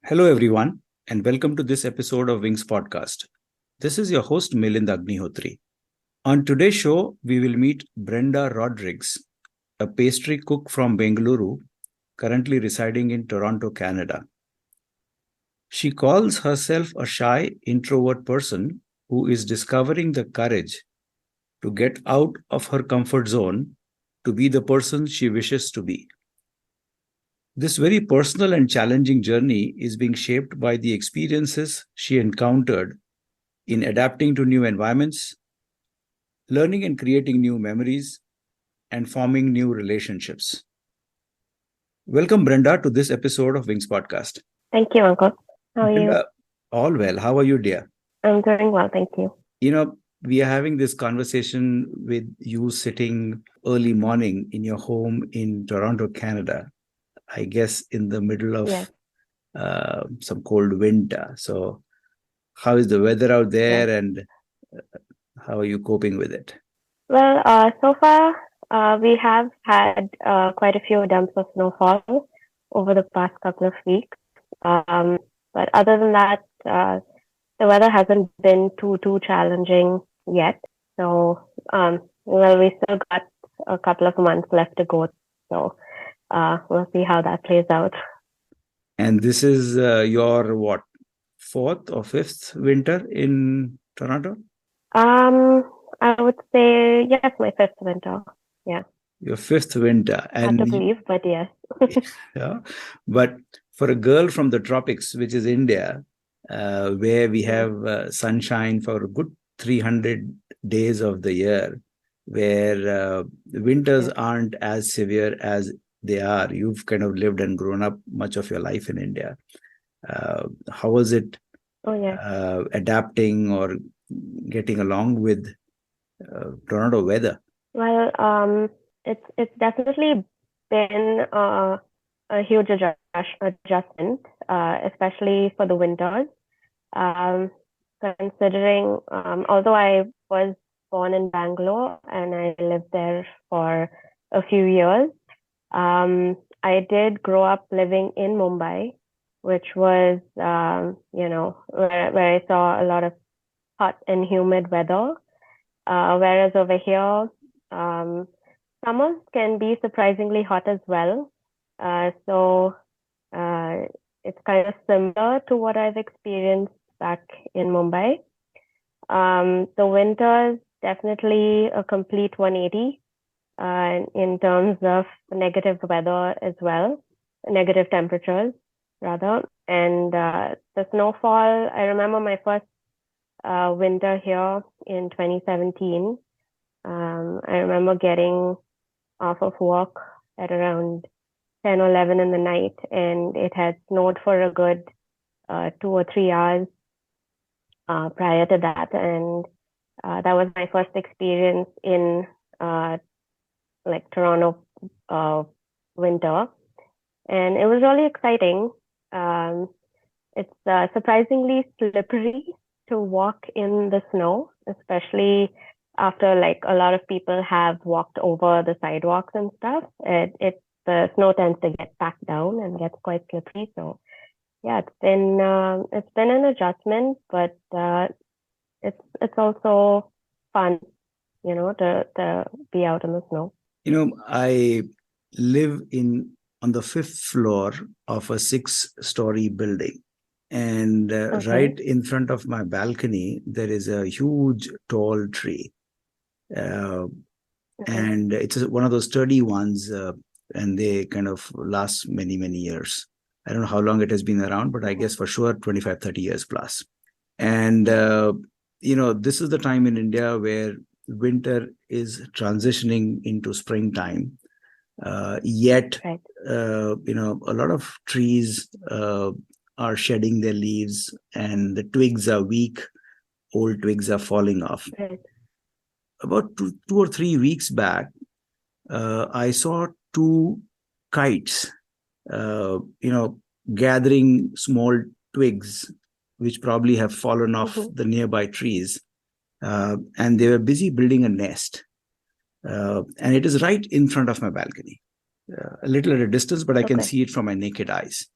Hello, everyone, and welcome to this episode of Wings Podcast. This is your host, Milind Agnihotri. On today's show, we will meet Brenda Rodrigues, a pastry cook from Bengaluru, currently residing in Toronto, Canada. She calls herself a shy, introvert person who is discovering the courage to get out of her comfort zone to be the person she wishes to be. This very personal and challenging journey is being shaped by the experiences she encountered in adapting to new environments, learning and creating new memories, and forming new relationships. Welcome, Brenda, to this episode of Wings Podcast. Thank you, Uncle. How are you? Brenda, all well. How are you, dear? I'm doing well, thank you. We are having this conversation with you sitting early morning in your home in Toronto, Canada, I guess in the middle of Yes. some cold winter. So, how is the weather out there, and how are you coping with it? Well, so far, we have had quite a few dumps of snowfall over the past couple of weeks. But other than that, the weather hasn't been too challenging yet. So, we still got a couple of months left to go. So, we'll see how that plays out. And this is your what, fourth or fifth winter in Toronto? I would say yes, my fifth winter. Yeah. Your fifth winter. Hard to believe, but yes. Yeah. But for a girl from the tropics, which is India, where we have sunshine for a good 300 days of the year, where winters aren't as severe as they are. You've kind of lived and grown up much of your life in India. How was it adapting or getting along with Toronto weather? Well, it's definitely been a huge adjustment, especially for the winters. Considering, although I was born in Bangalore and I lived there for a few years, I did grow up living in Mumbai, which was, where I saw a lot of hot and humid weather. Whereas over here, summers can be surprisingly hot as well. So it's kind of similar to what I've experienced back in Mumbai. The winters definitely a complete 180 in terms of negative weather as well, negative temperatures rather. And the snowfall, I remember my first winter here in 2017. I remember getting off of work at around 10 or 11 in the night, and it had snowed for a good 2 or 3 hours prior to that. And that was my first experience in Toronto winter. And it was really exciting. It's surprisingly slippery to walk in the snow, especially after a lot of people have walked over the sidewalks and stuff. The snow tends to get packed down and gets quite slippery. So yeah, it's been an adjustment, but it's also fun, to be out in the snow. I live on the fifth floor of a 6-story building. And right in front of my balcony, there is a huge tall tree. And it's one of those sturdy ones, and they kind of last many, many years. I don't know how long it has been around, but I guess for sure 25, 30 years plus. And, this is the time in India where winter is transitioning into springtime. Yet, a lot of trees are shedding their leaves and the twigs are weak, old twigs are falling off. About 2 or 3 weeks back, I saw 2 kites, gathering small twigs, which probably have fallen off the nearby trees. And they were busy building a nest. And it is right in front of my balcony, a little at a distance, but I can see it from my naked eyes.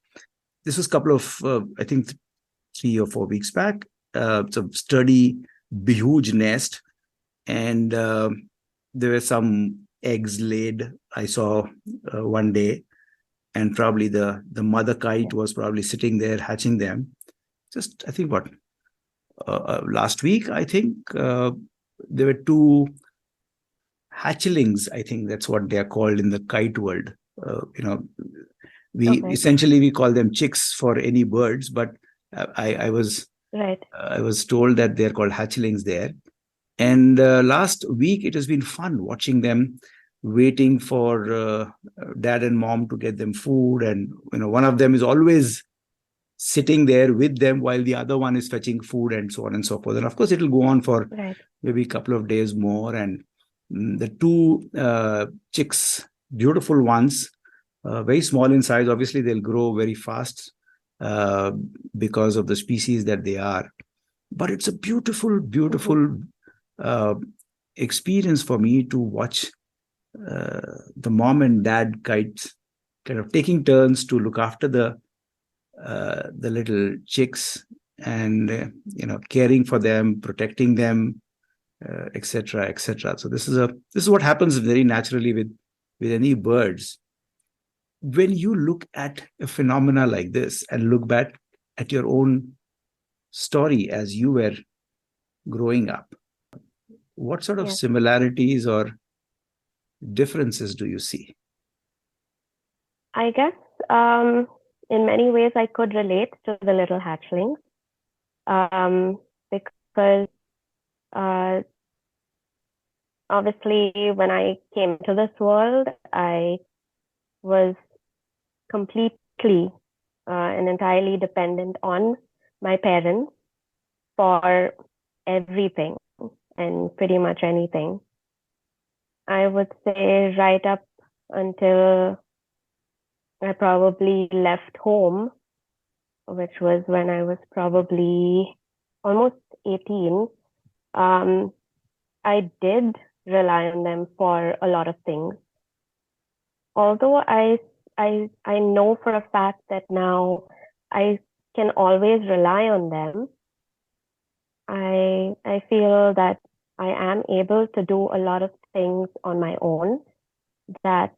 this was a couple of, I think, 3 or 4 weeks back. It's a sturdy, huge nest, and there were some eggs laid. I saw one day, and probably the mother kite was probably sitting there hatching them. Just, I think, what, last week, I think, there were two hatchlings. I think that's what they are called in the kite world. You know, we Okay. essentially we call them chicks for any birds, but I was Right. I was told that they're called hatchlings there. And last week it has been fun watching them, waiting for dad and mom to get them food, and one of them is always sitting there with them while the other one is fetching food, and so on and so forth. And of course, it'll go on for Right. maybe a couple of days more. And the two chicks, beautiful ones, very small in size. Obviously, they'll grow very fast because of the species that they are. But it's a beautiful, beautiful uh, experience for me to watch the mom and dad kites kind of taking turns to look after the little chicks, and caring for them, protecting them, etc., etc. So this is what happens very naturally with any birds. When you look at a phenomena like this and look back at your own story as you were growing up, what sort of Yes. similarities or differences do you see? I guess in many ways I could relate to the little hatchlings because obviously when I came to this world, I was completely and entirely dependent on my parents for everything and pretty much anything. I would say right up until I probably left home, which was when I was probably almost 18. I did rely on them for a lot of things. Although I know for a fact that now I can always rely on them, I feel that I am able to do a lot of things on my own that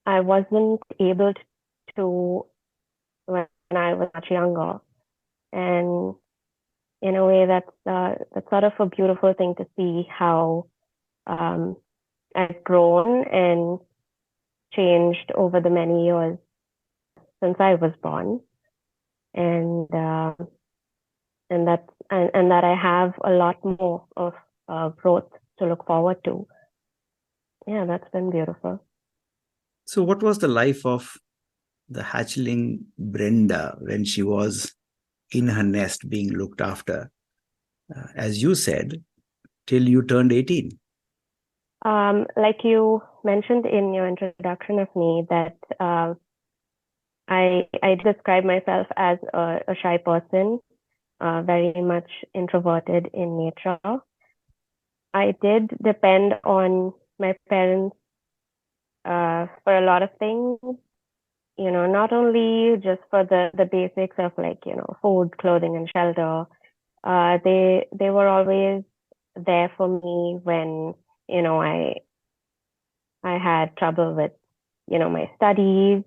I wasn't able to when I was much younger. And in a way, that's sort of a beautiful thing to see how I've grown and changed over the many years since I was born, and that I have a lot more of growth to look forward to. Yeah, that's been beautiful. So, what was the life of the hatchling Brenda when she was in her nest being looked after, as you said, till you turned 18? Like you mentioned in your introduction of me, that I describe myself as a shy person, very much introverted in nature. I did depend on my parents for a lot of things, not only just for the basics of like, food, clothing, and shelter. They were always there for me when, I had trouble with, my studies.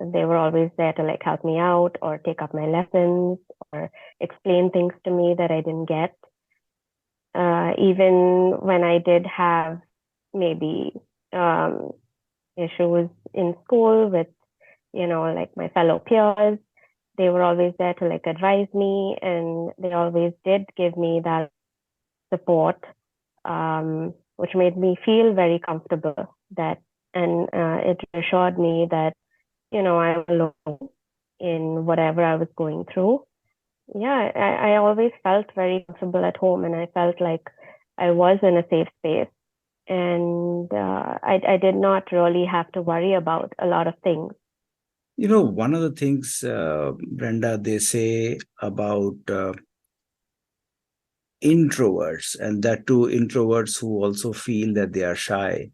They were always there to like help me out or take up my lessons or explain things to me that I didn't get. Even when I did have maybe issues in school with, like my fellow peers, they were always there to like advise me, and they always did give me that support, which made me feel very comfortable. And it assured me that, I'm alone in whatever I was going through. Yeah, I always felt very comfortable at home, and I felt like I was in a safe space. And I did not really have to worry about a lot of things. One of the things, Brenda, they say about introverts, and that too introverts who also feel that they are shy,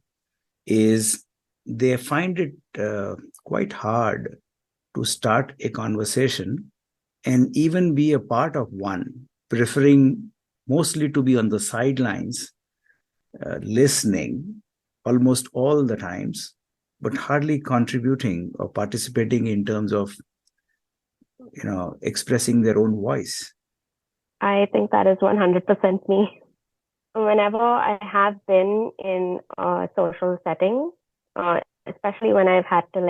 is they find it quite hard to start a conversation and even be a part of one, preferring mostly to be on the sidelines, listening almost all the times, but hardly contributing or participating in terms of, expressing their own voice. I think that is 100% me. Whenever I have been in a social setting, especially when I've had to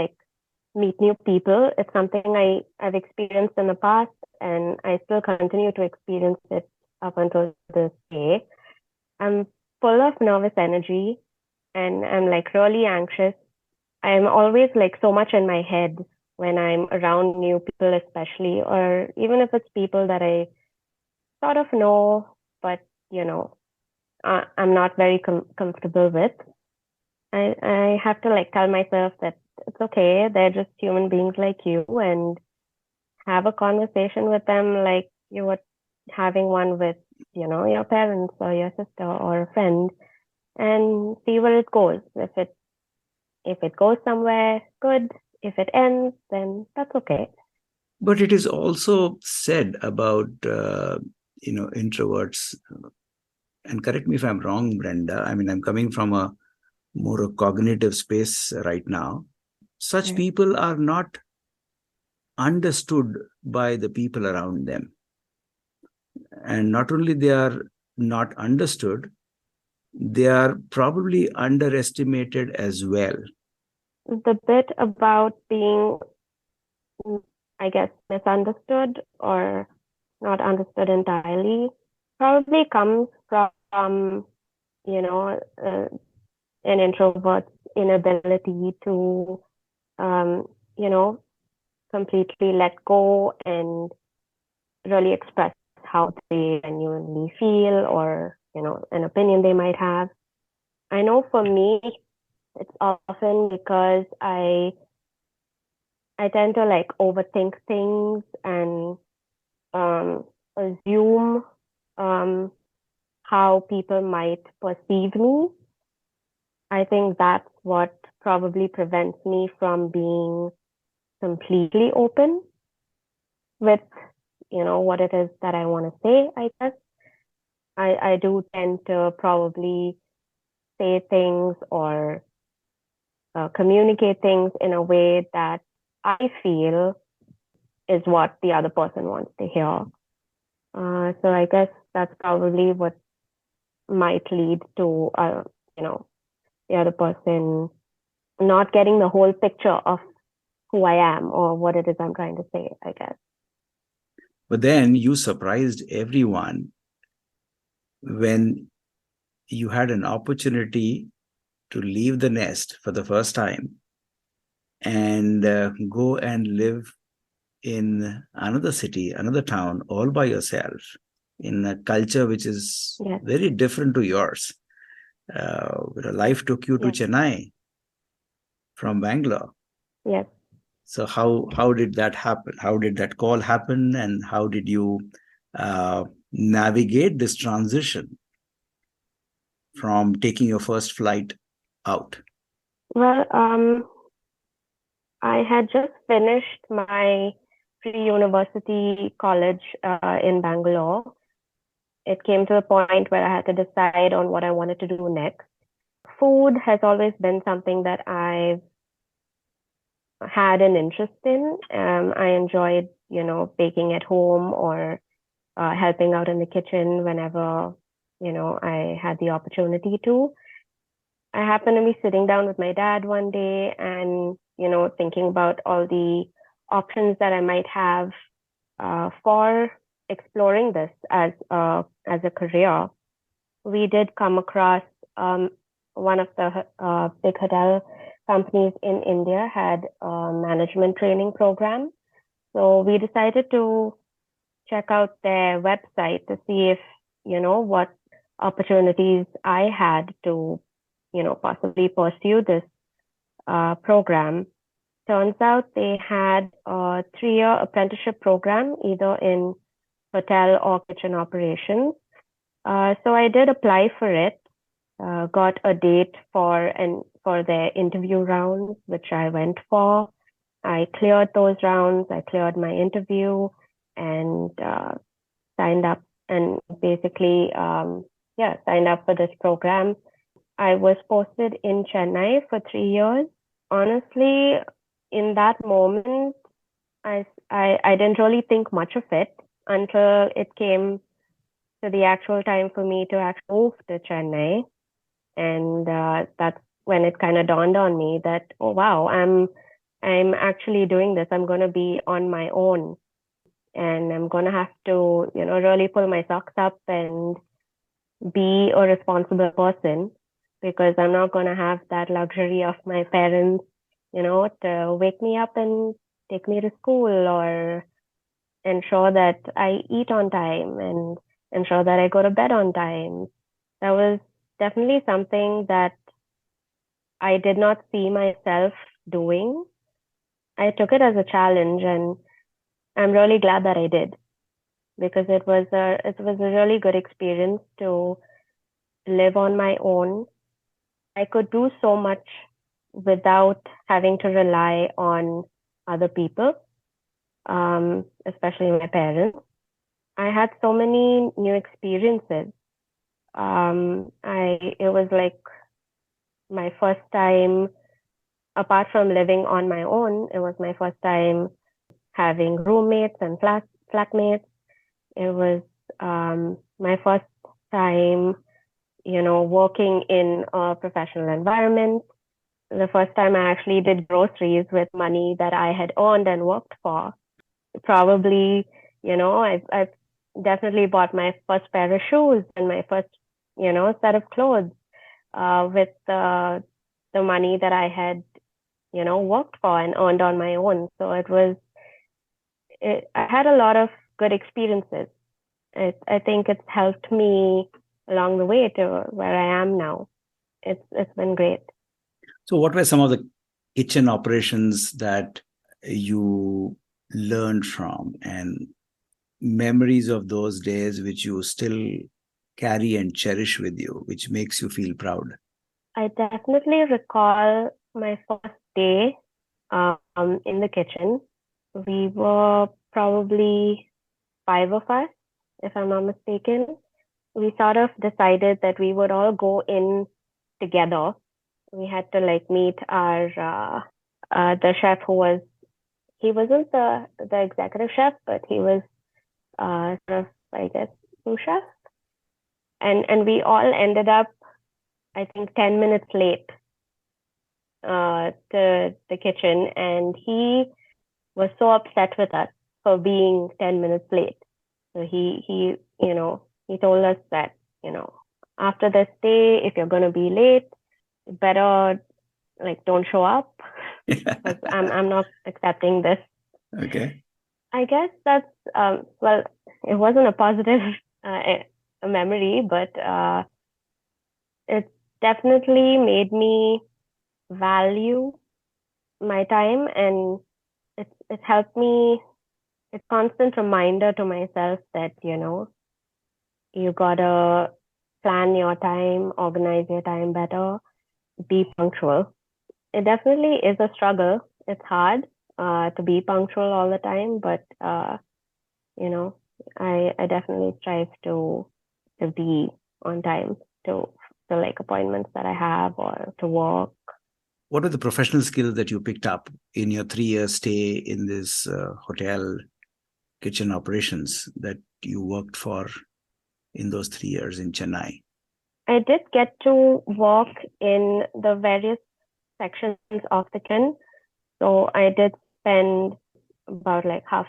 meet new people, it's something I've experienced in the past, and I still continue to experience it up until this day. I'm full of nervous energy, and I'm really anxious. I'm always so much in my head when I'm around new people, especially, or even if it's people that I sort of know, but I'm not very comfortable with. I have to tell myself that it's okay. They're just human beings like you, and have a conversation with them like you were having one with, your parents or your sister or a friend, and see where it goes. If it goes somewhere, good. If it ends, then that's okay. But it is also said about introverts, and correct me if I'm wrong, Brenda. I mean, I'm coming from a more a cognitive space right now. Such people are not understood by the people around them. And not only they are not understood, they are probably underestimated as well. The bit about being, I guess, misunderstood or not understood entirely probably comes from, an introvert's inability to, completely let go and really express how they genuinely feel, or, an opinion they might have. I know for me, it's often because I tend to overthink things and assume how people might perceive me. I think that's what probably prevents me from being completely open with, what it is that I want to say, I guess. I do tend to probably say things or communicate things in a way that I feel is what the other person wants to hear. So I guess that's probably what might lead to, the other person not getting the whole picture of who I am or what it is I'm trying to say, I guess. But then you surprised everyone when you had an opportunity to leave the nest for the first time and go and live in another city, another town, all by yourself, in a culture which is very different to yours. Life took you to Chennai from Bangalore. Yes. So how did that happen? How did that call happen? And how did you navigate this transition from taking your first flight out? Well, I had just finished my pre-university college in Bangalore. It came to the point where I had to decide on what I wanted to do next. Food has always been something that I've had an interest in. I enjoyed, baking at home or helping out in the kitchen whenever, I had the opportunity to. I happened to be sitting down with my dad one day and, thinking about all the options that I might have for exploring this as a career. We did come across one of the big hotel companies in India had a management training program. So we decided to check out their website to see if, what opportunities I had to, possibly pursue this program. Turns out they had a 3-year apprenticeship program, either in hotel or kitchen operations. So I did apply for it, got a date for their interview rounds, which I went for. I cleared those rounds. I cleared my interview and signed up and basically, signed up for this program. I was posted in Chennai for 3 years. Honestly, in that moment, I didn't really think much of it until it came to the actual time for me to actually move to Chennai. And that's when it kind of dawned on me that, oh wow, I'm actually doing this. I'm going to be on my own, and I'm going to have to, really pull my socks up and be a responsible person, because I'm not going to have that luxury of my parents, to wake me up and take me to school, or ensure that I eat on time and ensure that I go to bed on time. That was definitely something that I did not see myself doing. I took it as a challenge, and I'm really glad that I did, because it was a really good experience to live on my own. I could do so much without having to rely on other people, especially my parents. I had so many new experiences. It was like my first time, apart from living on my own, it was my first time having roommates and flatmates. It was my first time, working in a professional environment. The first time I actually did groceries with money that I had earned and worked for. Probably, I've definitely bought my first pair of shoes and my first, set of clothes with the money that I had, worked for and earned on my own. So I had a lot of good experiences. I think it's helped me along the way to where I am now. It's been great. So, what were some of the kitchen operations that you learned from, and memories of those days which you still carry and cherish with you, which makes you feel proud? I definitely recall my first day in the kitchen. We were probably 5 of us, if I'm not mistaken. We sort of decided that we would all go in together. We had to meet our the chef he wasn't the executive chef, but he was sort of, I guess, sous chef. And we all ended up, I think, 10 minutes late to the kitchen, and he was so upset with us for being 10 minutes late. So he told us that, after this day, if you're going to be late, better don't show up, because I'm not accepting this. Okay. I guess that's well, it wasn't a positive a memory, but it definitely made me value my time, and it helped me. It's a constant reminder to myself that you gotta plan your time, organize your time better, be punctual. It definitely is a struggle. It's hard to be punctual all the time, but you know, I definitely strive to be on time to appointments that I have or to work. What are the professional skills that you picked up in your 3 year stay in this hotel kitchen operations that you worked for in those 3 years in Chennai? I did get to work in the various sections of the kitchen. So I did spend about half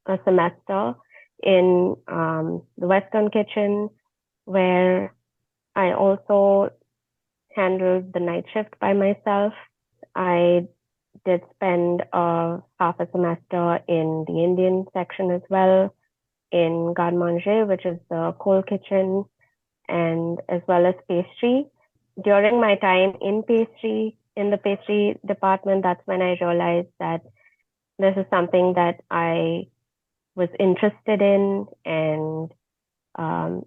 a semester in the Western kitchen, where I also handled the night shift by myself. I did spend half a semester in the Indian section as well, in garde manger, which is the cold kitchen, and as well as pastry. During my time in the pastry department, that's when I realized that this is something that I was interested in, and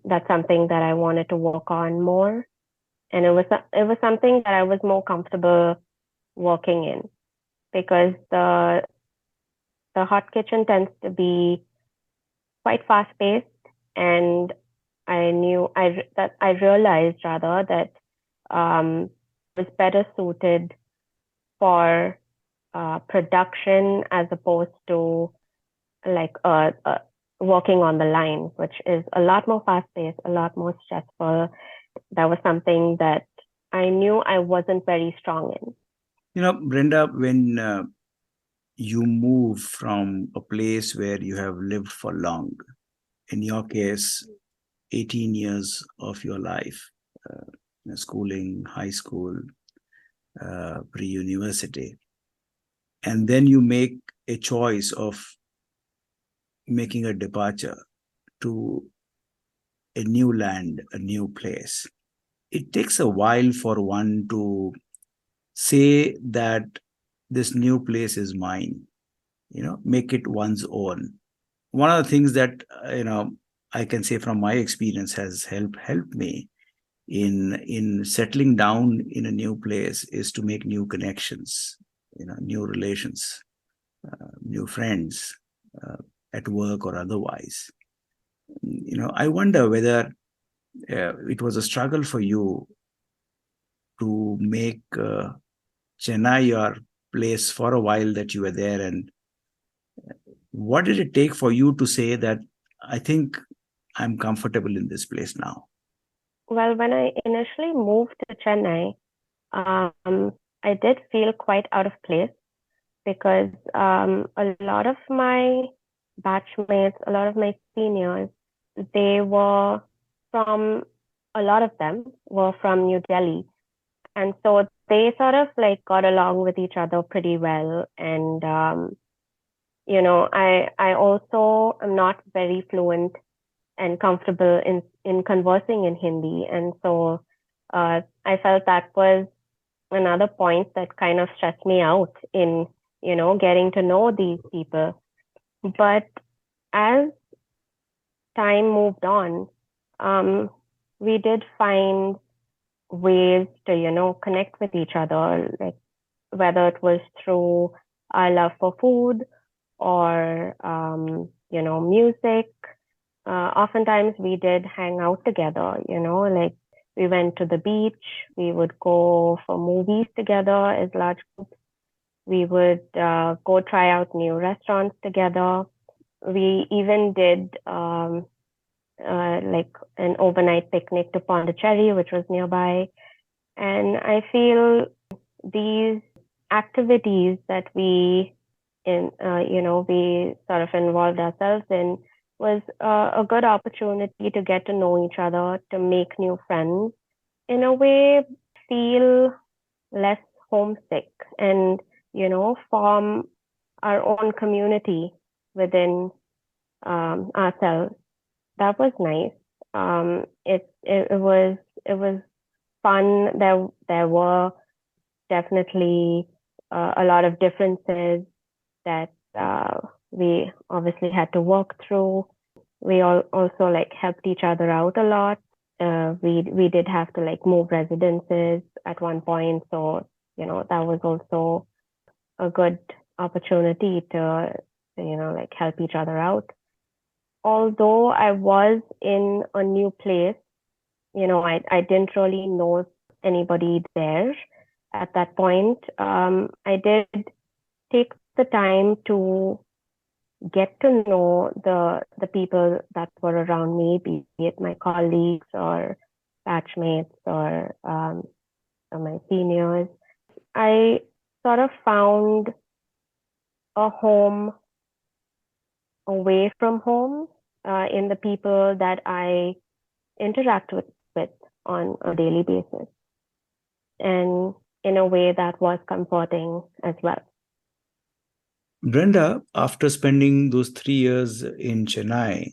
that's something that I wanted to work on more. And it was something that I was more comfortable working in, because the hot kitchen tends to be quite fast paced, and I realized rather that was better suited for production as opposed to like working on the line, which is a lot more fast paced, a lot more stressful. That was something that I knew I wasn't very strong in. Brenda, when you move from a place where you have lived for long, in your case, 18 years of your life, schooling, high school, pre-university, and then you make a choice of making a departure to a new land, a new place. It takes a while for one to say that this new place is mine, make it one's own. One of the things that, I can say from my experience has helped me in settling down in a new place is to make new connections, new relations, new friends, at work or otherwise. I wonder whether it was a struggle for you to make Chennai your place for a while that you were there, and what did it take for you to say that I think I'm comfortable in this place now? Well, when I initially moved to Chennai, I did feel quite out of place because a lot of my batchmates, a lot of my seniors, they were from, a lot of them were from New Delhi. And so they sort of like got along with each other pretty well. And, I also am not very fluent and comfortable in conversing in Hindi. And so I felt that was another point that kind of stressed me out in, getting to know these people. But as time moved on, we did find ways to, connect with each other, like whether it was through our love for food or, music. Oftentimes we did hang out together, like we went to the beach, we would go for movies together as large groups. We would go try out new restaurants together. We even did like an overnight picnic to Pondicherry, which was nearby. And I feel these activities that we sort of involved ourselves in was a good opportunity to get to know each other, to make new friends, in a way, feel less homesick and, form our own community within ourselves. That was nice. It was fun. There were definitely a lot of differences that we obviously had to work through. We all also like helped each other out a lot. We did have to like move residences at one point, so that was also a good opportunity to like help each other out. Although I was in a new place, I didn't really know anybody there at that point. I did take the time to get to know the people that were around me, be it my colleagues or batchmates or my seniors. I sort of found a home away from home in the people that I interact with on a daily basis, and in a way that was comforting as well. Brenda, after spending those 3 years in Chennai,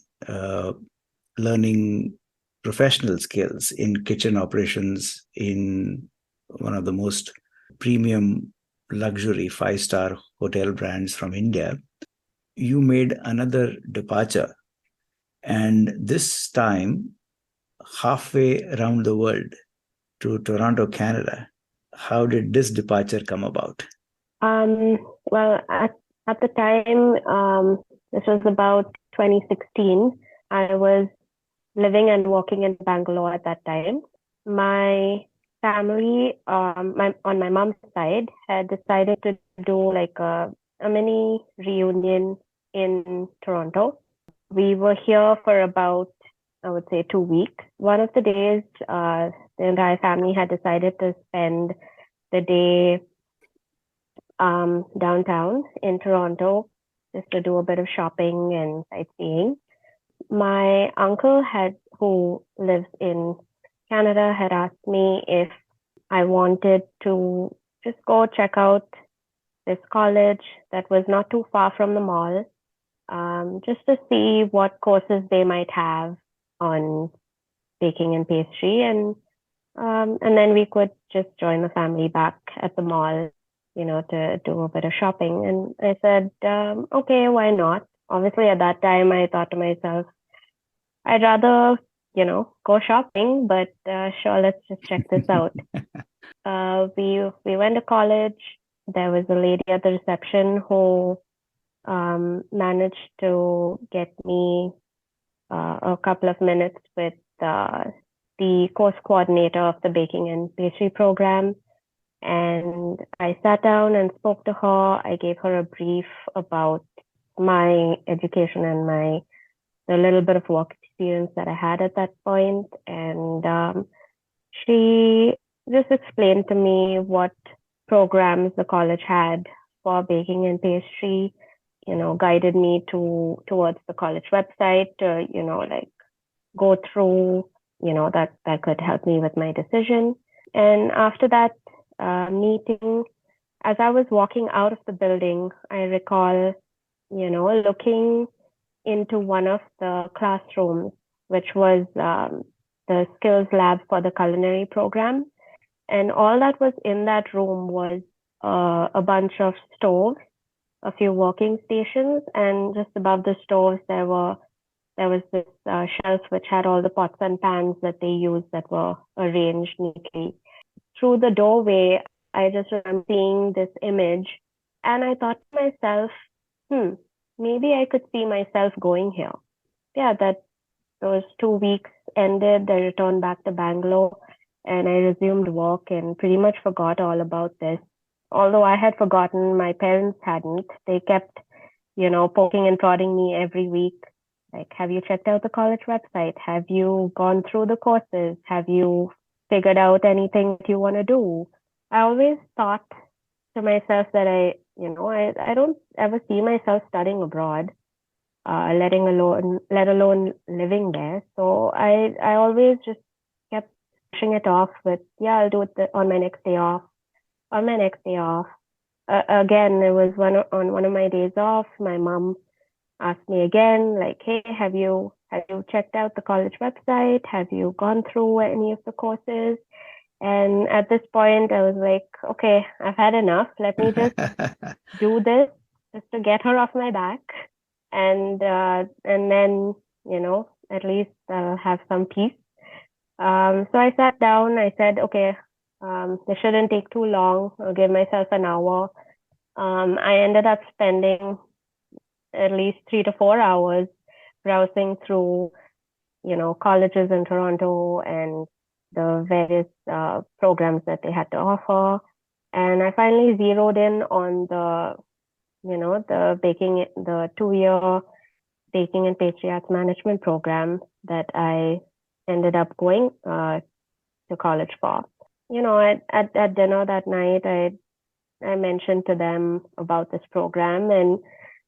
learning professional skills in kitchen operations in one of the most premium luxury 5-star hotel brands from India, you made another departure. And this time, halfway around the world to Toronto, Canada. How did this departure come about? Well, at the time, this was about 2016. I was living and working in Bangalore at that time. My family, on my mom's side, had decided to do like a mini reunion in Toronto. We were here for about, I would say, 2 weeks. One of the days, the entire family had decided to spend the day downtown in Toronto just to do a bit of shopping and sightseeing. My uncle who lives in Canada, had asked me if I wanted to just go check out this college that was not too far from the mall, just to see what courses they might have on baking and pastry, and then we could just join the family back at the mall, to do a bit of shopping. And I said, okay, why not? Obviously, at that time, I thought to myself, I'd rather, go shopping, but sure, let's just check this out. We went to college. There was a lady at the reception who managed to get me a couple of minutes with the course coordinator of the baking and pastry program. And I sat down and spoke to her. I gave her a brief about my education and the little bit of work experience that I had at that point. And she just explained to me what programs the college had for baking and pastry, guided me towards the college website to, like go through, that could help me with my decision. And after that meeting, as I was walking out of the building, I recall, looking into one of the classrooms, which was the skills lab for the culinary program. And all that was in that room was a bunch of stoves, a few working stations, and just above the stoves there was this shelf which had all the pots and pans that they used that were arranged neatly. Through the doorway, I just remember seeing this image, and I thought to myself, maybe I could see myself going here. Yeah, that those 2 weeks ended. I returned back to Bangalore and I resumed work and pretty much forgot all about this. Although I had forgotten, my parents hadn't. They kept, poking and prodding me every week. Like, have you checked out the college website? Have you gone through the courses? Have you figured out anything that you want to do? I always thought to myself that I don't ever see myself studying abroad, let alone living there. So I always just kept pushing it off with, yeah, I'll do it on my next day off. On my next day off. Again, it was on one of my days off. My mom asked me again, like, hey, have you checked out the college website? Have you gone through any of the courses? And at this point, I was like, okay, I've had enough. Let me just do this just to get her off my back, and then at least I'll have some peace. So I sat down. I said, okay, this shouldn't take too long. I'll give myself an hour. I ended up spending at least 3 to 4 hours browsing through, colleges in Toronto and the various programs that they had to offer. And I finally zeroed in on the 2-year baking and pastry arts management program that I ended up going to college for. At dinner that night, I mentioned to them about this program, and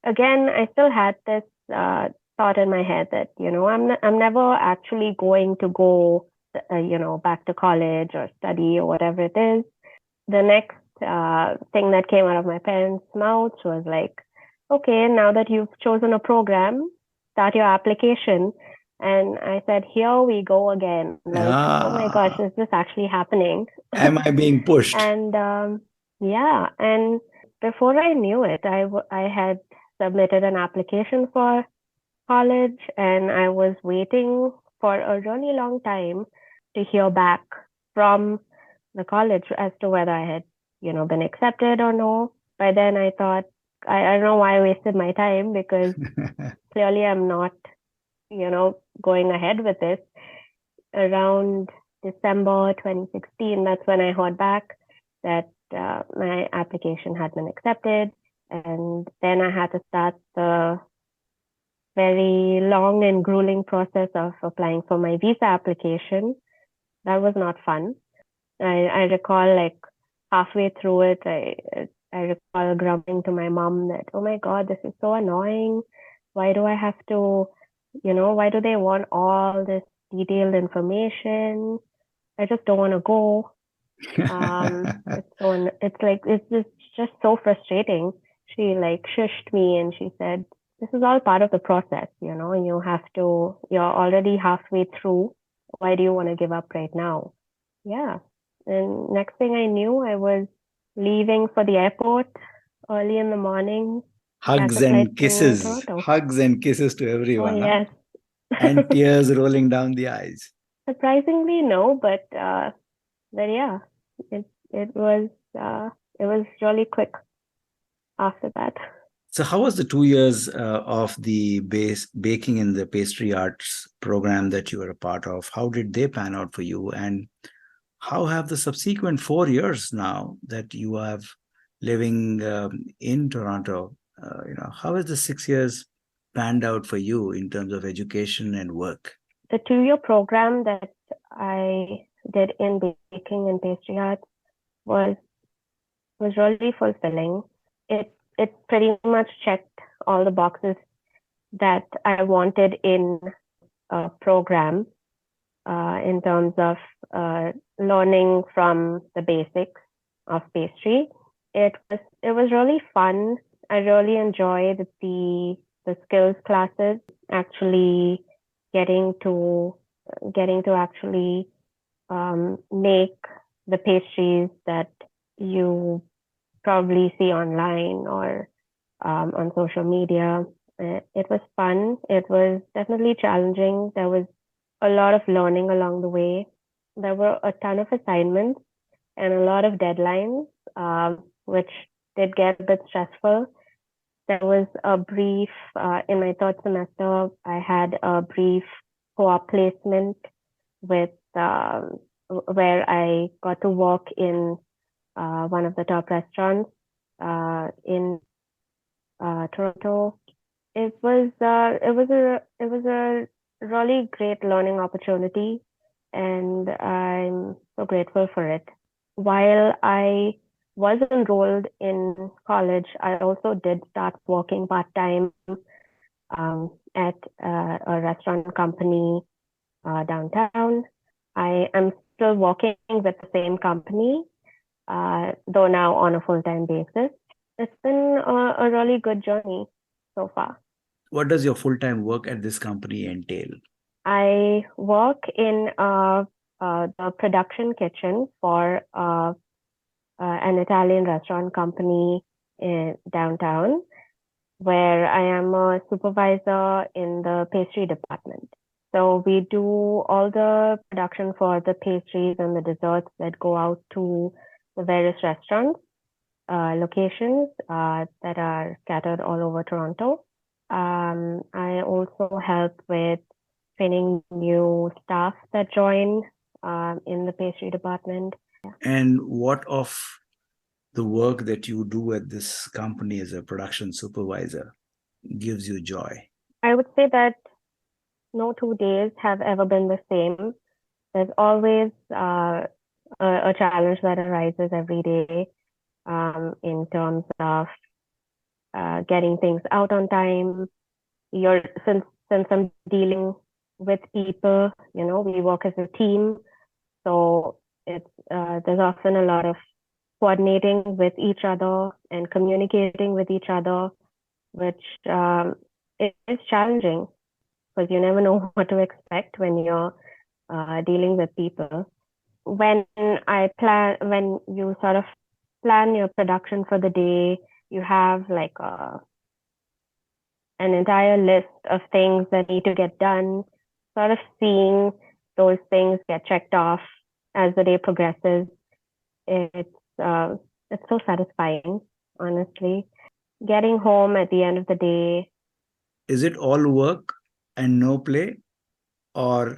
again, I still had this thought in my head that I'm never actually going to go back to college or study or whatever it is. The next thing that came out of my parents' mouths was like, okay, now that you've chosen a program, start your application. And I said, here we go again. Like, oh my gosh, is this actually happening? Am I being pushed? And yeah, and before I knew it, I had submitted an application for college, and I was waiting for a really long time to hear back from the college as to whether I had, been accepted or no. By then I thought, I don't know why I wasted my time, because clearly I'm not, going ahead with this. Around December 2016, that's when I heard back that my application had been accepted. And then I had to start the very long and grueling process of applying for my visa application. That was not fun. I recall, like, halfway through it, I recall grumbling to my mom that, oh my God, this is so annoying. Why do I have to, why do they want all this detailed information? I just don't want to go. It's just so frustrating. She like shushed me and she said, this is all part of the process, you're already halfway through. Why do you want to give up right now? Yeah. And next thing I knew, I was leaving for the airport early in the morning. Hugs and kisses, hugs and kisses to everyone. Oh, yes. And tears rolling down the eyes. Surprisingly, no, but yeah, it was really quick after that. So how was the 2 years of the baking in the pastry arts program that you were a part of? How did they pan out for you? And how have the subsequent 4 years now that you have living in Toronto, how has the 6 years panned out for you in terms of education and work? The 2-year program that I did in baking and pastry arts was really fulfilling. It pretty much checked all the boxes that I wanted in a program, in terms of learning from the basics of pastry. It was really fun. I really enjoyed the skills classes, actually getting to actually make the pastries that you probably see online or on social media. It was fun. It was definitely challenging. There was a lot of learning along the way. There were a ton of assignments and a lot of deadlines, which did get a bit stressful. There was a brief, in my third semester, I had a brief co-op placement with where I got to work in one of the top restaurants in Toronto. It was a really great learning opportunity, and I'm so grateful for it. While I was enrolled in college, I also did start working part-time at a restaurant company downtown. I am still working with the same company, though now on a full-time basis. It's been a really good journey so far. What does your full-time work at this company entail? I work in the production kitchen for an Italian restaurant company in downtown, where I am a supervisor in the pastry department. So we do all the production for the pastries and the desserts that go out to the various restaurants locations that are scattered all over Toronto. I also help with training new staff that join in the pastry department. And what of the work that you do at this company as a production supervisor gives you joy? I would say that no 2 days have ever been the same. There's always a challenge that arises every day in terms of getting things out on time. Since I'm dealing with people, we work as a team, so it's there's often a lot of coordinating with each other and communicating with each other, which it is challenging because you never know what to expect when you're dealing with people. When you sort of plan your production for the day, you have like an entire list of things that need to get done, sort of seeing those things get checked off as the day progresses it's so satisfying, honestly. Getting home at the end of the day. Is it all work and no play, or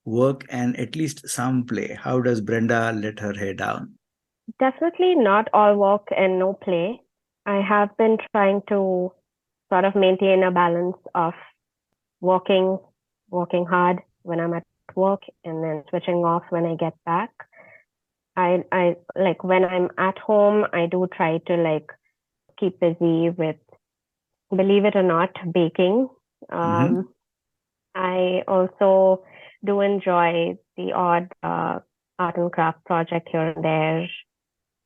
work and at least some play? How does Brenda let her hair down? Definitely not all work and no play. I have been trying to sort of maintain a balance of working, working hard when I'm at work and then switching off when I get back. I like when I'm at home, I do try to like keep busy with, believe it or not, baking. Mm-hmm. I also do enjoy the odd art and craft project here and there,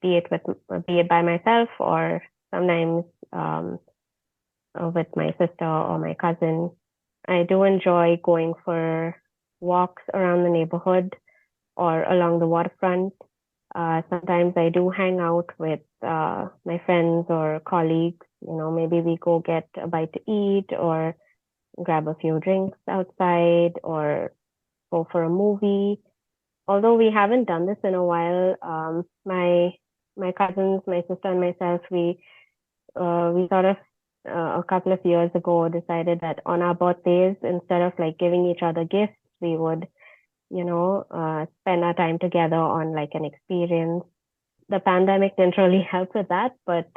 be it by myself or sometimes with my sister or my cousin. I do enjoy going for walks around the neighborhood or along the waterfront. Sometimes I do hang out with my friends or colleagues. Maybe we go get a bite to eat or grab a few drinks outside or go for a movie. Although we haven't done this in a while, my cousins, my sister, and myself, we sort of a couple of years ago decided that on our birthdays, instead of like giving each other gifts, we would spend our time together on like an experience. The pandemic didn't really help with that, but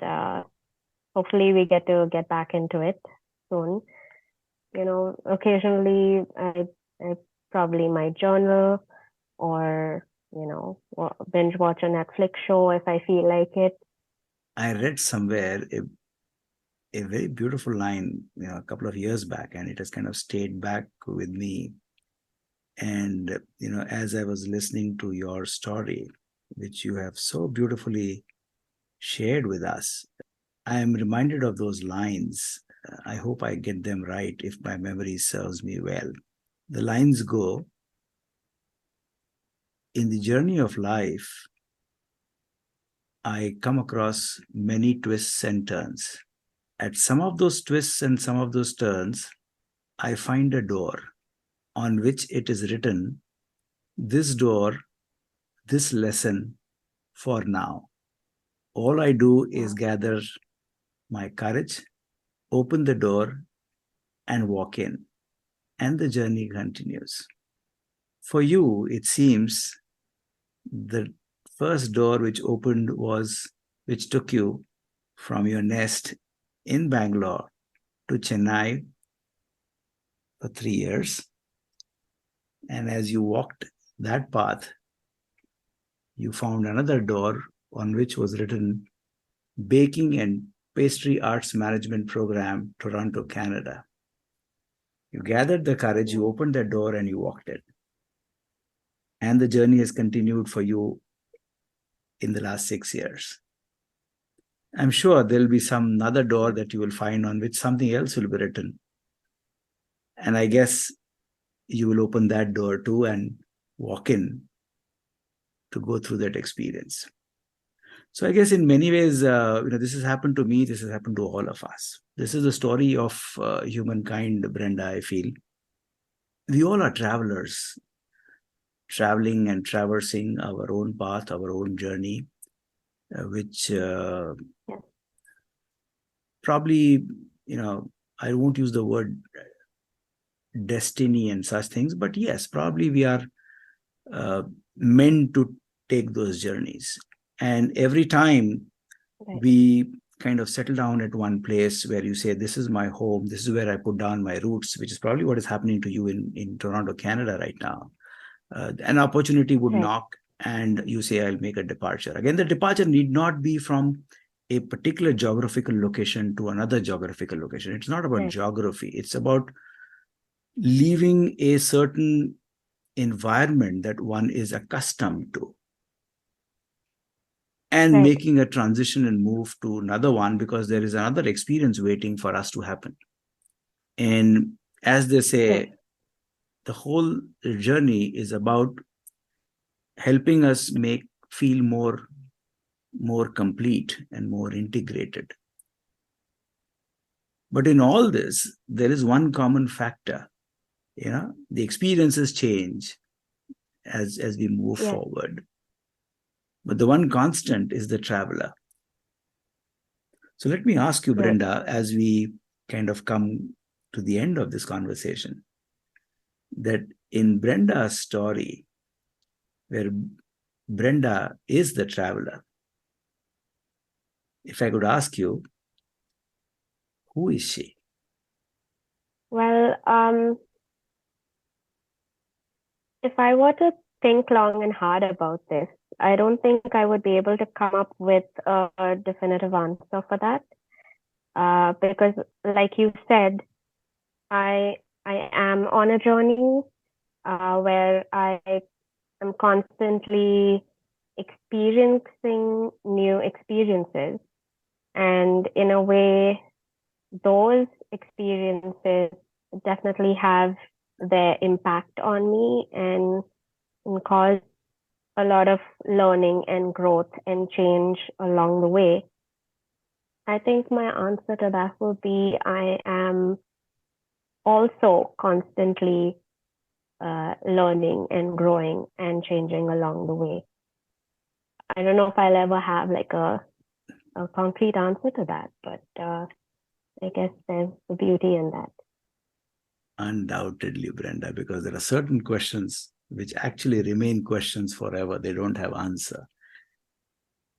hopefully we get to get back into it soon. Occasionally I probably might journal or, binge watch a Netflix show if I feel like it. I read somewhere a very beautiful line, a couple of years back, and it has kind of stayed back with me. And, as I was listening to your story, which you have so beautifully shared with us, I am reminded of those lines. I hope I get them right if my memory serves me well. The lines go, in the journey of life, I come across many twists and turns. At some of those twists and some of those turns, I find a door on which it is written, this door, this lesson for now. All I do is gather my courage, open the door, and walk in. And the journey continues. For you, it seems the first door which opened which took you from your nest in Bangalore to Chennai for 3 years. And as you walked that path, you found another door on which was written Baking and Pastry Arts Management Program, Toronto, Canada. You gathered the courage, you opened that door, and you walked it. And the journey has continued for you in the last 6 years. I'm sure there'll be some another door that you will find on which something else will be written. And I guess you will open that door too and walk in to go through that experience. So I guess in many ways, this has happened to me. This has happened to all of us. This is the story of humankind, Brenda, I feel. We all are travelers, traveling and traversing our own path, our own journey, which probably, I won't use the word destiny and such things, but yes, probably we are meant to take those journeys. And every time we kind of settle down at one place where you say, this is my home, this is where I put down my roots, which is probably what is happening to you in Toronto, Canada right now. An opportunity would knock and you say, I'll make a departure. Again, the departure need not be from a particular geographical location to another geographical location. It's not about geography. It's about leaving a certain environment that one is accustomed to and making a transition and move to another one because there is another experience waiting for us to happen. And as they say, the whole journey is about helping us feel more complete and more integrated. But in all this, there is one common factor. The experiences change as we move forward. but the one constant is the traveler. So let me ask you, Brenda, as we kind of come to the end of this conversation, that in Brenda's story, where Brenda is the traveler, if I could ask you, who is she? Well, if I were to think long and hard about this, I don't think I would be able to come up with a definitive answer for that. Because, like you said, I am on a journey where I am constantly experiencing new experiences, and in a way, those experiences definitely have their impact on me and cause a lot of learning and growth and change along the way. I think my answer to that would be I am also constantly learning and growing and changing along the way. I don't know if I'll ever have like a concrete answer to that, but I guess there's the beauty in that. Undoubtedly, Brenda, because there are certain questions which actually remain questions forever. They don't have answer.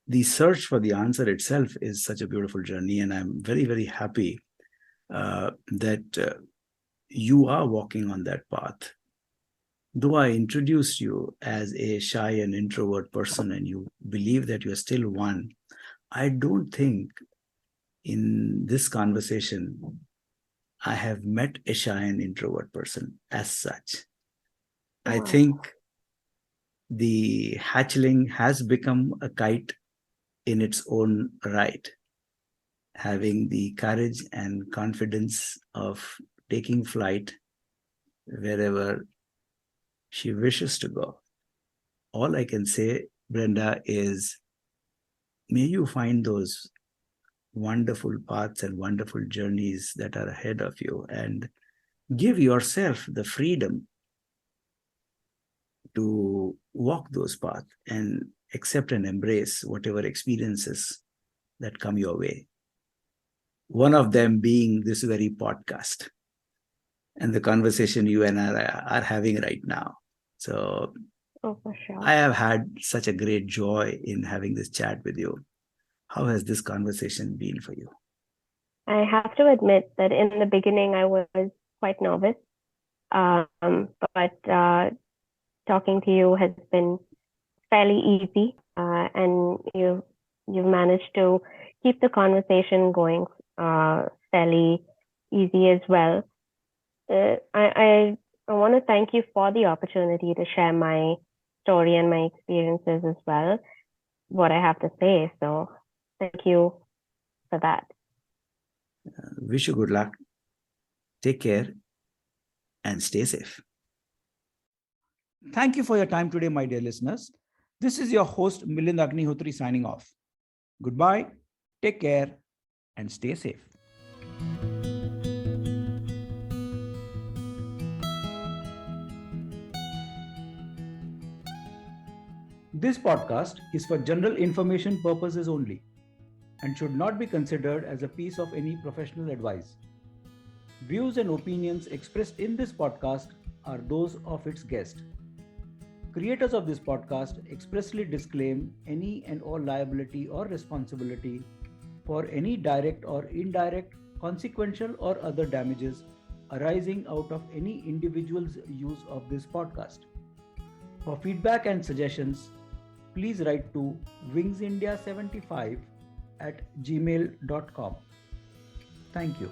The search for the answer itself is such a beautiful journey, and I'm very, very happy that you are walking on that path. Though I introduced you as a shy and introvert person, and you believe that you're still one, I don't think in this conversation I have met a shy and introvert person as such. I think the hatchling has become a kite in its own right, having the courage and confidence of taking flight wherever she wishes to go. All I can say, Brenda, is may you find those wonderful paths and wonderful journeys that are ahead of you, and give yourself the freedom to walk those paths and accept and embrace whatever experiences that come your way. One of them being this very podcast and the conversation you and I are having right now. So for sure. I have had such a great joy in having this chat with you. How has this conversation been for you? I have to admit that in the beginning I was quite nervous, but talking to you has been fairly easy, and you've managed to keep the conversation going fairly easy as well. I want to thank you for the opportunity to share my story and my experiences as well, what I have to say. So thank you for that. Wish you good luck. Take care and stay safe. Thank you for your time today, my dear listeners. This is your host, Milind Agnihotri, signing off. Goodbye, take care, and stay safe. This podcast is for general information purposes only and should not be considered as a piece of any professional advice. Views and opinions expressed in this podcast are those of its guest. Creators of this podcast expressly disclaim any and all liability or responsibility for any direct or indirect, consequential or other damages arising out of any individual's use of this podcast. For feedback and suggestions, please write to wingsindia75@gmail.com. Thank you.